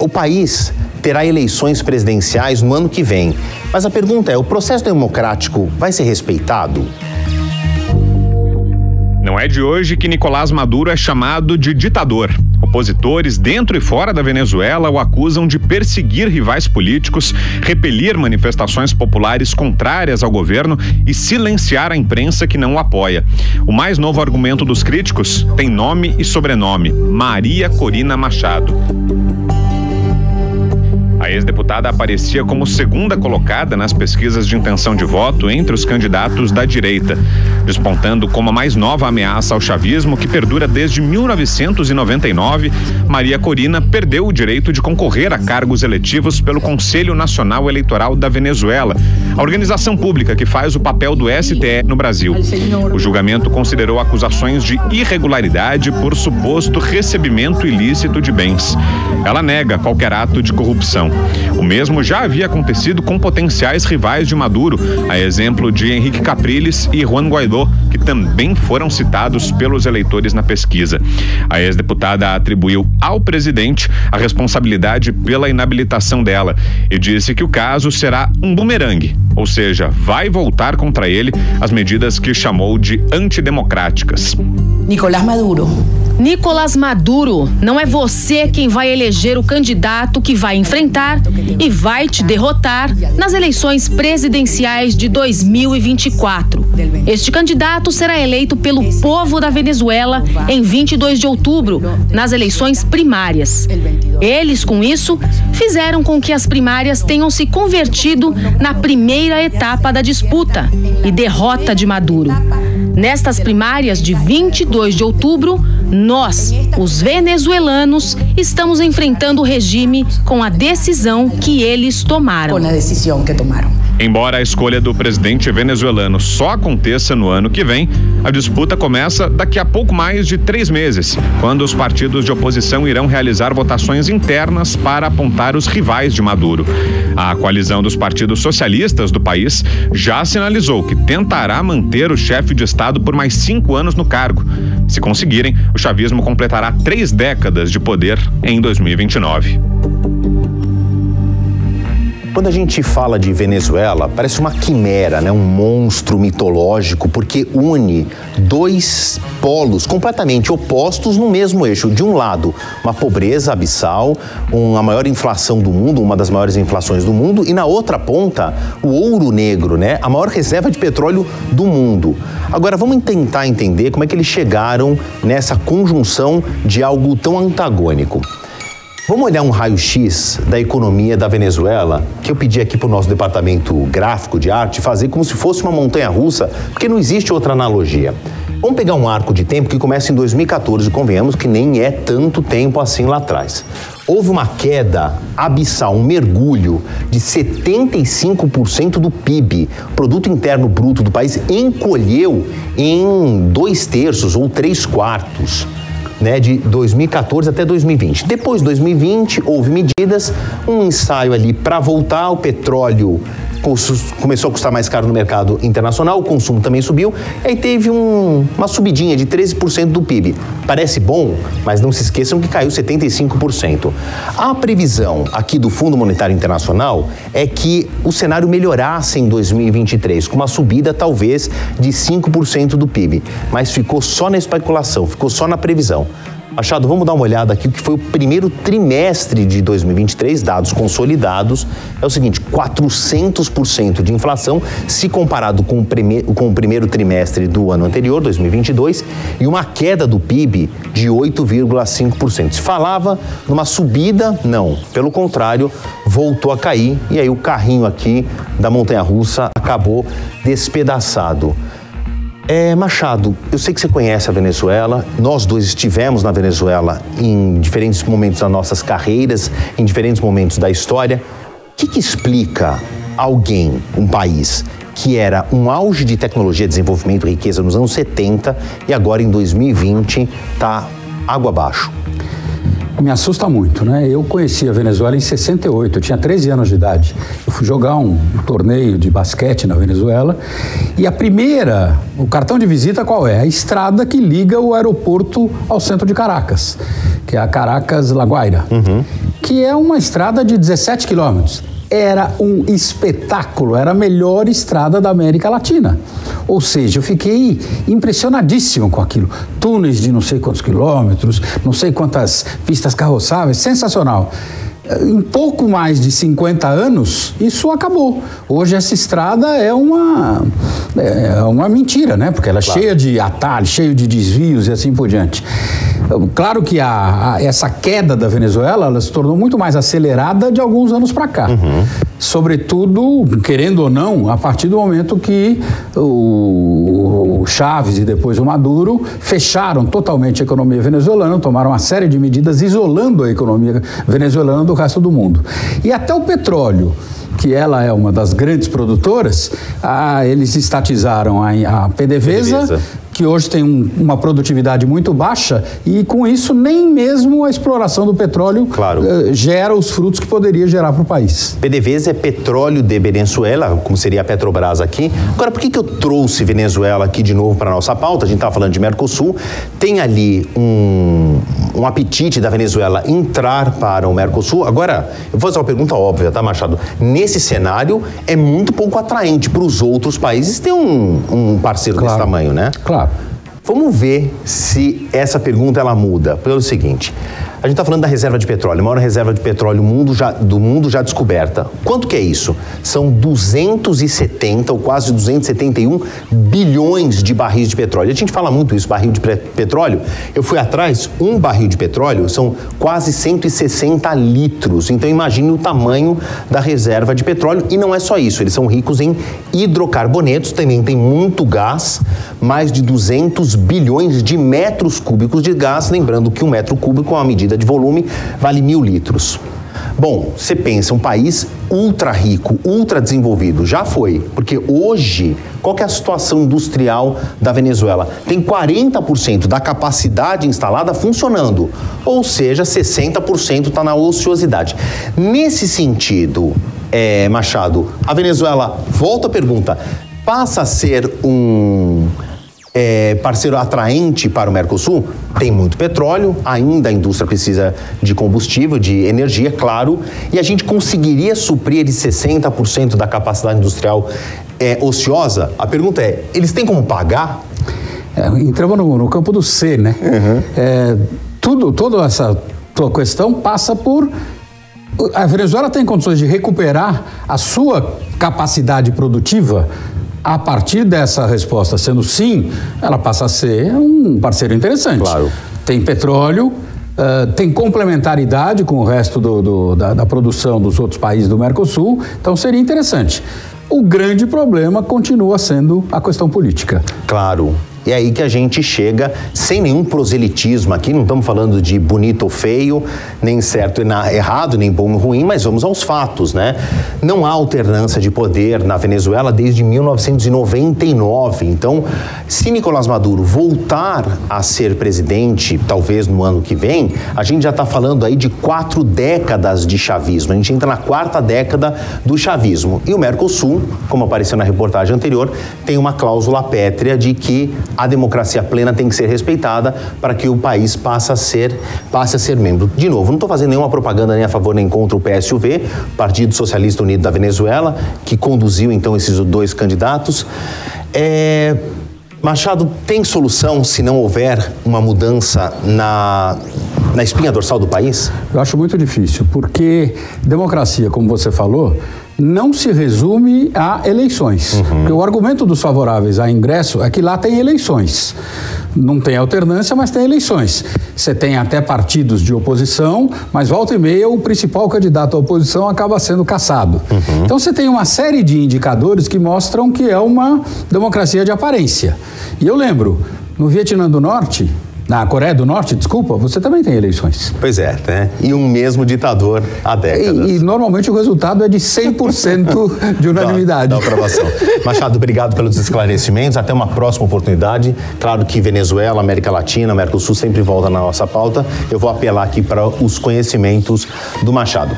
O país terá eleições presidenciais no ano que vem. Mas a pergunta é, o processo democrático vai ser respeitado? Não é de hoje que Nicolás Maduro é chamado de ditador. Opositores dentro e fora da Venezuela o acusam de perseguir rivais políticos, repelir manifestações populares contrárias ao governo e silenciar a imprensa que não o apoia. O mais novo argumento dos críticos tem nome e sobrenome: Maria Corina Machado. A ex-deputada aparecia como segunda colocada nas pesquisas de intenção de voto entre os candidatos da direita, despontando como a mais nova ameaça ao chavismo que perdura desde 1999. Maria Corina perdeu o direito de concorrer a cargos eletivos pelo Conselho Nacional Eleitoral da Venezuela, a organização pública que faz o papel do STE no Brasil. O julgamento considerou acusações de irregularidade por suposto recebimento ilícito de bens. Ela nega qualquer ato de corrupção. O mesmo já havia acontecido com potenciais rivais de Maduro, a exemplo de Henrique Capriles e Juan Guaidó, que também foram citados pelos eleitores na pesquisa. A ex-deputada atribuiu ao presidente a responsabilidade pela inabilitação dela e disse que o caso será um bumerangue, ou seja, vai voltar contra ele as medidas que chamou de antidemocráticas. Nicolás Maduro, não é você quem vai eleger o candidato que vai enfrentar e vai te derrotar nas eleições presidenciais de 2024. Este candidato será eleito pelo povo da Venezuela em 22 de outubro, nas eleições primárias. Eles, com isso, fizeram com que as primárias tenham se convertido na primeira etapa da disputa e derrota de Maduro. Nestas primárias de 22 de outubro, nós, os venezuelanos, estamos enfrentando o regime com a decisão que eles tomaram. Embora a escolha do presidente venezuelano só aconteça no ano que vem, a disputa começa daqui a pouco mais de 3 meses, quando os partidos de oposição irão realizar votações internas para apontar os rivais de Maduro. A coalizão dos partidos socialistas do país já sinalizou que tentará manter o chefe de Estado por mais 5 anos no cargo. Se conseguirem, o chavismo completará 3 décadas de poder em 2029. Quando a gente fala de Venezuela, parece uma quimera, né? Um monstro mitológico, porque une 2 polos completamente opostos no mesmo eixo. De um lado, uma pobreza abissal, a maior inflação do mundo, uma das maiores inflações do mundo, e na outra ponta, o ouro negro, né? A maior reserva de petróleo do mundo. Agora, vamos tentar entender como é que eles chegaram nessa conjunção de algo tão antagônico. Vamos olhar um raio-x da economia da Venezuela, que eu pedi aqui para o nosso departamento gráfico de arte fazer como se fosse uma montanha-russa, porque não existe outra analogia. Vamos pegar um arco de tempo que começa em 2014, convenhamos que nem é tanto tempo assim lá atrás. Houve uma queda abissal, um mergulho de 75% do PIB, Produto Interno Bruto do país, encolheu em 2/3 ou 3/4. Né, de 2014 até 2020. Depois de 2020, houve medidas, um ensaio ali para voltar, o petróleo começou a custar mais caro no mercado internacional, o consumo também subiu, e aí teve uma subidinha de 13% do PIB. Parece bom, mas não se esqueçam que caiu 75%. A previsão aqui do Fundo Monetário Internacional é que o cenário melhorasse em 2023, com uma subida talvez de 5% do PIB, mas ficou só na especulação, ficou só na previsão. Machado, vamos dar uma olhada aqui o que foi o primeiro trimestre de 2023, dados consolidados. É o seguinte, 400% de inflação, se comparado com o primeiro trimestre do ano anterior, 2022, e uma queda do PIB de 8,5%. Se falava numa subida, não. Pelo contrário, voltou a cair e aí o carrinho aqui da montanha-russa acabou despedaçado. Machado, eu sei que você conhece a Venezuela, nós dois estivemos na Venezuela em diferentes momentos das nossas carreiras, em diferentes momentos da história. O que explica alguém, um país, que era um auge de tecnologia, desenvolvimento e riqueza nos anos 70 e agora em 2020 está água abaixo? Me assusta muito, né? Eu conheci a Venezuela em 68, eu tinha 13 anos de idade. Eu fui jogar um torneio de basquete na Venezuela e o cartão de visita qual é? A estrada que liga o aeroporto ao centro de Caracas, que é a Caracas-La Guaira. que é uma estrada de 17 quilômetros. Era um espetáculo, era a melhor estrada da América Latina. Ou seja, eu fiquei impressionadíssimo com aquilo. Túneis de não sei quantos quilômetros, não sei quantas pistas carroçáveis, sensacional. Em pouco mais de 50 anos, isso acabou. Hoje essa estrada é uma mentira, né? Porque ela é cheia de atalhos, cheia de desvios e assim por diante. Claro que essa queda da Venezuela, ela se tornou muito mais acelerada de alguns anos para cá. Sobretudo, querendo ou não, a partir do momento que o Chávez e depois o Maduro fecharam totalmente a economia venezuelana, tomaram uma série de medidas isolando a economia venezuelana do resto do mundo. E até o petróleo, que ela é uma das grandes produtoras, eles estatizaram a PDVSA, que hoje tem uma produtividade muito baixa, e com isso nem mesmo a exploração do petróleo gera os frutos que poderia gerar para o país. PDVSA é petróleo de Venezuela, como seria a Petrobras aqui. Agora, por que eu trouxe Venezuela aqui de novo para a nossa pauta? A gente estava falando de Mercosul, tem ali um apetite da Venezuela entrar para o Mercosul. Agora, eu vou fazer uma pergunta óbvia, tá, Machado? Nesse cenário, é muito pouco atraente para os outros países ter um parceiro desse tamanho, né? Claro. Vamos ver se essa pergunta ela muda. Pelo seguinte, a gente está falando da reserva de petróleo, a maior reserva de petróleo do mundo já descoberta. Quanto que é isso? São 270 ou quase 271 bilhões de barris de petróleo. A gente fala muito isso, barril de petróleo. Eu fui atrás, um barril de petróleo são quase 160 litros. Então imagine o tamanho da reserva de petróleo. E não é só isso, eles são ricos em hidrocarbonetos, também tem muito gás, mais de 200 bilhões de metros cúbicos de gás. Lembrando que um metro cúbico é uma medida de volume, vale 1.000 litros. Bom, você pensa, um país ultra rico, ultra desenvolvido, já foi, porque hoje, qual que é a situação industrial da Venezuela? Tem 40% da capacidade instalada funcionando, ou seja, 60% está na ociosidade. Nesse sentido, Machado, a Venezuela, volta a pergunta, passa a ser um parceiro atraente para o Mercosul? Tem muito petróleo, ainda a indústria precisa de combustível, de energia, claro, e a gente conseguiria suprir de 60% da capacidade industrial ociosa? A pergunta é, eles têm como pagar? Entramos no campo do C, né? Toda essa tua questão passa por... A Venezuela tem condições de recuperar a sua capacidade produtiva. A partir dessa resposta sendo sim, ela passa a ser um parceiro interessante. Claro. Tem petróleo, tem complementaridade com o resto da produção dos outros países do Mercosul, então seria interessante. O grande problema continua sendo a questão política. Claro. E é aí que a gente chega, sem nenhum proselitismo aqui, não estamos falando de bonito ou feio, nem certo e errado, nem bom ou ruim, mas vamos aos fatos, né? Não há alternância de poder na Venezuela desde 1999. Então, se Nicolás Maduro voltar a ser presidente, talvez no ano que vem, a gente já está falando aí de 4 décadas de chavismo. A gente entra na 4ª década do chavismo. E o Mercosul, como apareceu na reportagem anterior, tem uma cláusula pétrea de que a democracia plena tem que ser respeitada para que o país passe a ser membro. De novo, não estou fazendo nenhuma propaganda nem a favor nem contra o PSUV, Partido Socialista Unido da Venezuela, que conduziu então esses 2 candidatos. Machado, tem solução se não houver uma mudança na espinha dorsal do país? Eu acho muito difícil, porque democracia, como você falou, não se resume a eleições. Porque o argumento dos favoráveis a ingresso é que lá tem eleições. Não tem alternância, mas tem eleições. Você tem até partidos de oposição, mas volta e meia o principal candidato à oposição acaba sendo cassado. Então você tem uma série de indicadores que mostram que é uma democracia de aparência. E eu lembro, no Vietnã do Norte, na Coreia do Norte, desculpa, você também tem eleições. Pois é, né? E um mesmo ditador há décadas. E normalmente o resultado é de 100% de unanimidade. Da aprovação. Machado, obrigado pelos esclarecimentos. Até uma próxima oportunidade. Claro que Venezuela, América Latina, Mercosul sempre volta na nossa pauta. Eu vou apelar aqui para os conhecimentos do Machado.